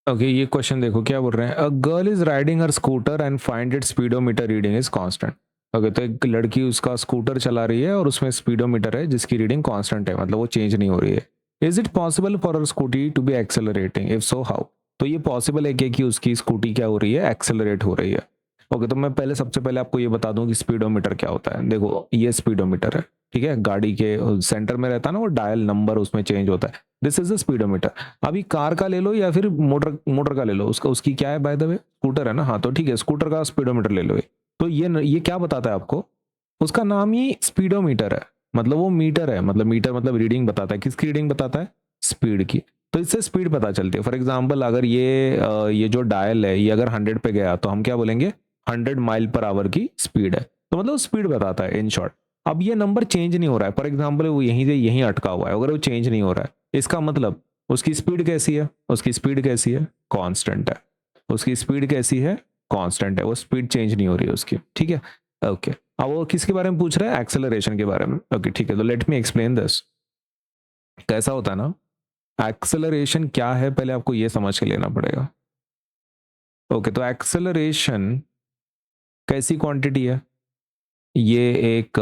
Okay, ये question देखो क्या बोल रहे हैं। A girl is riding her scooter and find it speedometer reading is constant. Okay, तो एक लड़की उसका स्कूटर चला रही है और उसमें स्पीडोमीटर है जिसकी रीडिंग कांस्टेंट है, मतलब वो चेंज नहीं हो रही है। Is it possible for her scooty to be accelerating, if so how? तो ये पॉसिबल है कि उसकी स्कूटी क्या हो रही है, एक्सेलरेट हो रही है। ओके, तो मैं पहले सबसे पहले आपको ये बता दूं कि स्पीडोमीटर क्या होता है। देखो, ये स्पीडोमीटर है, ठीक है, गाड़ी के सेंटर में रहता है ना वो डायल नंबर, उसमें चेंज होता है। This is the speedometer. अभी कार का ले लो या फिर मोटर मोटर का ले लो, उसका उसकी क्या है बाय द वे, स्कूटर है ना, हाँ तो ठीक है, स्कूटर का स्पीडोमीटर ले लो। तो ये क्या बताता है आपको? उसका नाम ही स्पीडोमीटर है। मतलब वो मीटर है, मतलब मीटर मतलब रीडिंग बताता है। किसकी रीडिंग बताता है? स्पीड की। तो इससे स्पीड पता चलती है। फॉर एग्जाम्पल, अगर ये जो डायल है ये अगर 100 पे गया तो हम क्या बोलेंगे? 100 माइल पर आवर की स्पीड है। तो मतलब स्पीड बताता है इन शॉर्ट। अब ये नंबर चेंज नहीं हो रहा है, फॉर एग्जाम्पल वो यहीं से यहीं अटका हुआ है, अगर वो चेंज नहीं हो रहा है, इसका मतलब उसकी स्पीड कैसी है? उसकी स्पीड कैसी है? कांस्टेंट है। उसकी स्पीड कैसी है? कांस्टेंट है, वो स्पीड चेंज नहीं हो रही है उसकी, ठीक है। ओके, अब वो किसके बारे में पूछ रहा है? एक्सेलरेशन के बारे में। ओके ठीक है, तो लेट मी एक्सप्लेन दिस। कैसा होता है ना, एक्सेलरेशन क्या है पहले आपको ये समझ के लेना पड़ेगा। ओके, तो एक्सेलरेशन कैसी क्वांटिटी है? ये एक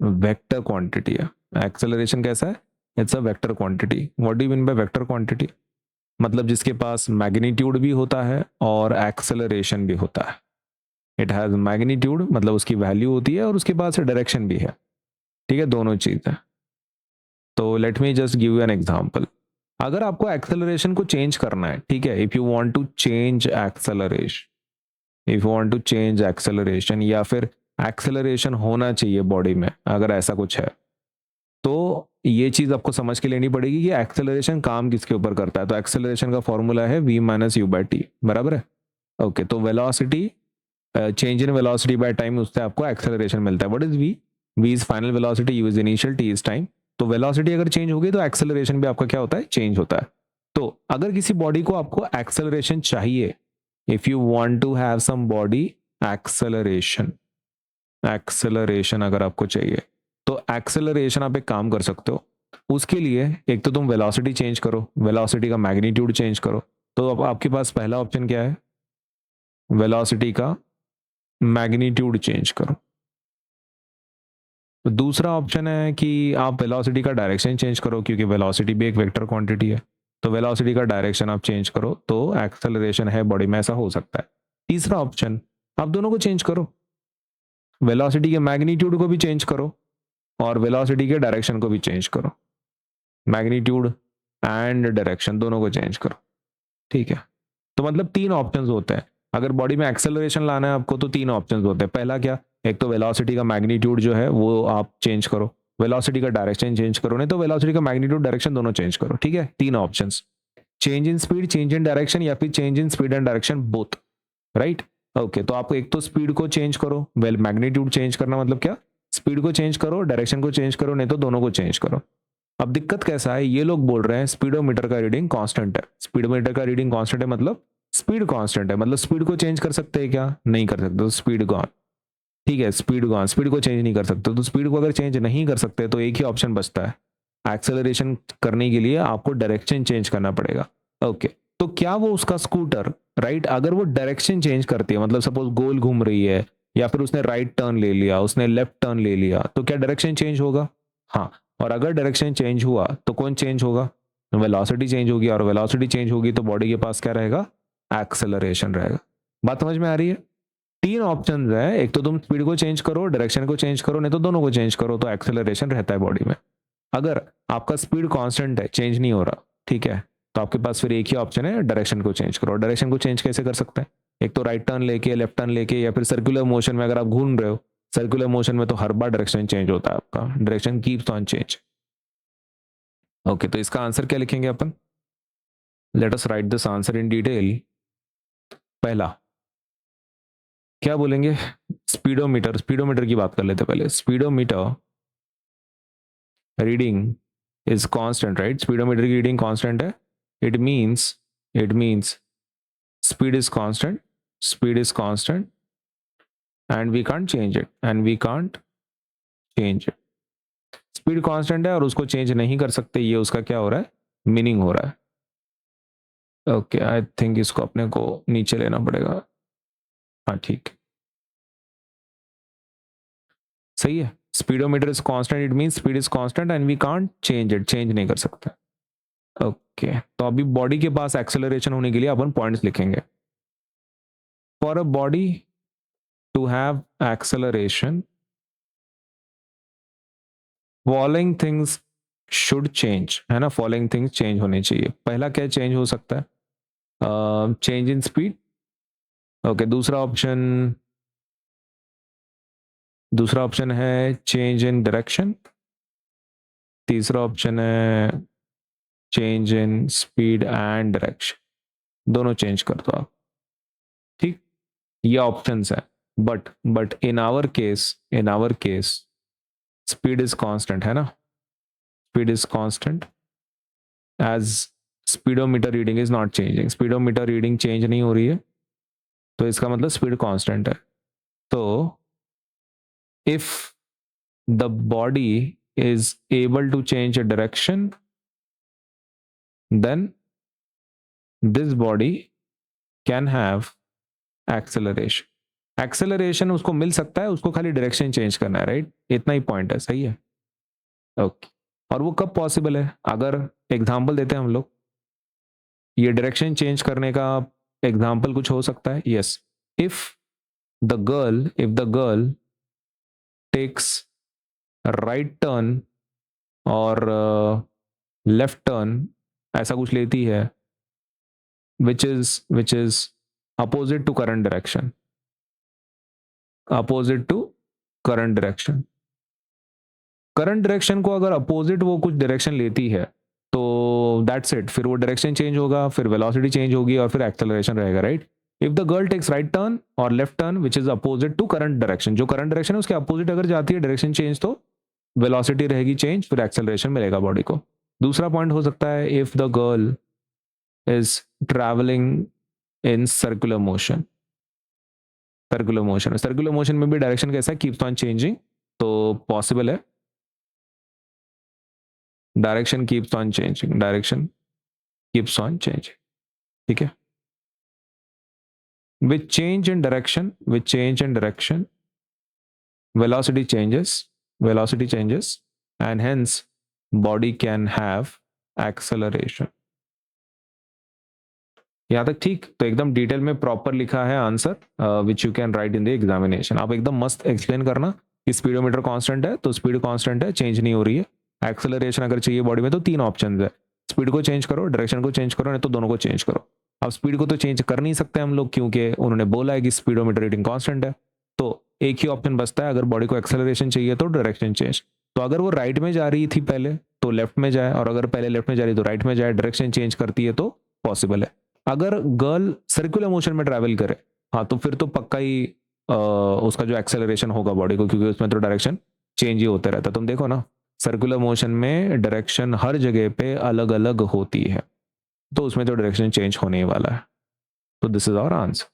वेक्टर क्वांटिटी है। एक्सेलरेशन कैसा है? It's a vector quantity. What do you mean by vector quantity? मतलब जिसके पास मैग्नीट्यूड भी होता है और एक्सेलरेशन भी होता है। इट हैज मैग्नीट्यूड मतलब उसकी वैल्यू होती है, और उसके पास डायरेक्शन भी है, ठीक है, दोनों चीज है। तो let me just give you an example. अगर आपको एक्सेलरेशन को चेंज करना है, ठीक है, if you want to change acceleration, if you want to change acceleration, या फिर एक्सेलरेशन होना चाहिए बॉडी में, अगर ऐसा कुछ है, तो ये चीज आपको समझ के लेनी पड़ेगी कि एक्सेलरेशन काम किसके ऊपर करता है। तो एक्सेलरेशन का फॉर्मूला है v minus you by T, बराबर है। ओके, तो velocity, change in velocity by time, उससे आपको एक्सेलरेशन मिलता है। What is v? v is final velocity, u is initial, t is time. तो वेलोसिटी अगर चेंज होगी तो एक्सेलरेशन भी आपका क्या होता है? चेंज होता है। तो अगर किसी बॉडी को आपको एक्सेलरेशन चाहिए, if you want to have some body acceleration, acceleration अगर आपको चाहिए, तो एक्सेलरेशन आप एक काम कर सकते हो। उसके लिए एक तो तुम वेलोसिटी चेंज करो, वेलोसिटी का मैग्नीट्यूड चेंज करो। तो अब आपके पास पहला ऑप्शन क्या है? वेलोसिटी का मैग्नीट्यूड चेंज करो। तो दूसरा ऑप्शन है कि आप वेलोसिटी का डायरेक्शन चेंज करो, क्योंकि वेलोसिटी भी एक वेक्टर क्वांटिटी है। तो वेलोसिटी का डायरेक्शन आप चेंज करो तो एक्सेलरेशन है बॉडी में, ऐसा हो सकता है। तीसरा ऑप्शन, आप दोनों को चेंज करो, वेलोसिटी के मैग्नीट्यूड को भी चेंज करो और वेलोसिटी के डायरेक्शन को भी चेंज करो। मैग्नीट्यूड एंड डायरेक्शन दोनों को चेंज करो, ठीक है। तो मतलब तीन ऑप्शंस होते हैं। अगर बॉडी में एक्सेलरेशन लाना है आपको तो तीन ऑप्शंस होते हैं। पहला क्या? एक तो वेलोसिटी का मैग्नीट्यूड जो है वो आप चेंज करो, वेलोसिटी का डायरेक्शन चेंज करो, नहीं तो वेलोसिटी का मैग्नीट्यूड डायरेक्शन दोनों चेंज करो, ठीक है। तीन options, change in speed, change in direction, या फिर change in speed and direction both, right. Okay, तो आप एक तो स्पीड को चेंज करो, वेल मैग्नीट्यूड चेंज करना मतलब क्या? स्पीड को चेंज करो, डायरेक्शन को चेंज करो, नहीं तो दोनों को चेंज करो। अब दिक्कत कैसा है, ये लोग बोल रहे हैं स्पीडोमीटर का रीडिंग कांस्टेंट है। स्पीडोमीटर का रीडिंग कांस्टेंट है मतलब स्पीड कांस्टेंट है, मतलब स्पीड को चेंज कर सकते हैं क्या? नहीं कर सकते, तो स्पीड गॉन, ठीक है, स्पीड गॉन, स्पीड को चेंज नहीं कर सकते। तो स्पीड को अगर चेंज नहीं कर सकते तो एक ही ऑप्शन बचता है, एक्सेलरेशन करने के लिए आपको डायरेक्शन चेंज करना पड़ेगा। ओके, तो क्या वो उसका स्कूटर, राइट, अगर वो डायरेक्शन चेंज करती है, मतलब सपोज गोल घूम रही है, या फिर उसने राइट टर्न ले लिया, उसने लेफ्ट टर्न ले लिया, तो क्या डायरेक्शन चेंज होगा? हाँ। और अगर डायरेक्शन चेंज हुआ तो कौन चेंज होगा? वेलोसिटी चेंज होगी, और वेलोसिटी चेंज होगी तो बॉडी के पास क्या रहेगा? एक्सेलरेशन रहेगा। बात समझ में आ रही है? तीन ऑप्शंस है, एक तो तुम स्पीड को चेंज करो, डायरेक्शन को चेंज करो, नहीं तो दोनों को चेंज करो, तो एक्सेलरेशन रहता है बॉडी में। अगर आपका स्पीड कांस्टेंट है, चेंज नहीं हो रहा, ठीक है, तो आपके पास फिर एक ही ऑप्शन है, डायरेक्शन को चेंज करो। डायरेक्शन को चेंज कैसे कर सकते हैं? एक तो राइट टर्न लेके, लेफ्ट टर्न लेके, या फिर सर्कुलर मोशन में अगर आप घूम रहे हो, सर्कुलर मोशन में तो हर बार डायरेक्शन चेंज होता है आपका, direction keeps on change. Okay, तो इसका आंसर क्या लिखेंगे अपन? Let us write this answer in detail. पहला क्या बोलेंगे? स्पीडोमीटर, स्पीडोमीटर की बात कर लेते पहले। Speedometer reading is constant, right, speedometer की रीडिंग कांस्टेंट है। It means speed is constant, speed is constant, and we can't change it, and we can't change it। Speed constant है और उसको चेंज नहीं कर सकते, ये उसका क्या हो रहा है? मीनिंग हो रहा है। ओके, आई थिंक इसको अपने को नीचे लेना पड़ेगा। हाँ ठीक, सही है। Speedometer is constant, it means speed is constant and we can't change it, change नहीं कर सकते। ओके, तो अभी बॉडी के पास एक्सेलरेशन होने के लिए अपन पॉइंट्स लिखेंगे। For a body to have acceleration, following things should change, है ना, फॉलोइंग थिंग्स चेंज होनी चाहिए। पहला क्या चेंज हो सकता है? Change in speed. ओके, दूसरा ऑप्शन है चेंज इन डायरेक्शन। तीसरा ऑप्शन है change in speed and direction, दोनों चेंज कर दो आप। ठीक, ये ऑप्शंस है। But in our case speed is constant, है ना, speed is constant as speedometer reading is not changing, speedometer reading change नहीं हो रही है, तो इसका मतलब स्पीड कांस्टेंट है। तो if the body is able to change a direction, then this body can have acceleration. Acceleration उसको मिल सकता है, उसको खाली डायरेक्शन चेंज करना है, राइट? इतना ही पॉइंट है, सही है। ओके, और वो कब पॉसिबल है? अगर एग्जांपल देते हैं हम लोग, ये डायरेक्शन चेंज करने का एग्जांपल कुछ हो सकता है। Yes, if the girl takes right turn और लेफ्ट टर्न, ऐसा कुछ लेती है, which is opposite to current direction, opposite to current direction। Current direction को अगर अपोजिट वो कुछ डायरेक्शन लेती है तो दैट्स इट, फिर वो डायरेक्शन चेंज होगा, फिर वेलोसिटी चेंज होगी और फिर एक्सेलरेशन रहेगा, right? If the girl takes right turn और left turn which is opposite to current direction, जो करंट डायरेक्शन है उसके अपोजिट अगर जाती है डायरेक्शन चेंज, तो वेलोसिटी रहेगी चेंज, फिर एक्सेलरेशन मिलेगा बॉडी को। दूसरा पॉइंट हो सकता है if the girl is travelling in circular motion, circular motion में भी डायरेक्शन कैसा है? कीप्स ऑन चेंजिंग, तो पॉसिबल है direction keeps on changing, direction keeps on changing, ठीक है। with change in direction velocity changes and hence body can have acceleration। यहाँ तक ठीक? तो एकदम डिटेल में प्रॉपर लिखा है answer, which you can write in the examination. आप एकदम मस्त एक्सप्लेन करना कि स्पीडोमीटर कांस्टेंट है तो स्पीड कांस्टेंट है, चेंज नहीं हो रही है। एक्सेलरेशन अगर चाहिए बॉडी में तो तीन ऑप्शन है, स्पीड को चेंज करो, डायरेक्शन को चेंज करो, नहीं तो दोनों को चेंज करो। अब स्पीड को तो चेंज कर नहीं सकते हम लोग, क्योंकि उन्होंने बोला है कि स्पीडोमीटर रीडिंग कांस्टेंट है, तो एक ही ऑप्शन बचता है, अगर बॉडी को एक्सेलरेशन चाहिए तो डायरेक्शन चेंज। तो अगर वो राइट में जा रही थी पहले तो लेफ्ट में जाए, और अगर पहले लेफ्ट में जा रही तो राइट में जाए, डायरेक्शन चेंज करती है तो पॉसिबल है। अगर गर्ल सर्कुलर मोशन में ट्रैवल करे, हाँ, तो फिर तो पक्का ही उसका जो एक्सेलरेशन होगा बॉडी को, क्योंकि उसमें तो डायरेक्शन चेंज ही होता रहता है। तुम देखो ना, सर्कुलर मोशन में डायरेक्शन हर जगह पे अलग अलग होती है, तो उसमें तो डायरेक्शन चेंज होने ही वाला है। तो दिस इज आवर आंसर।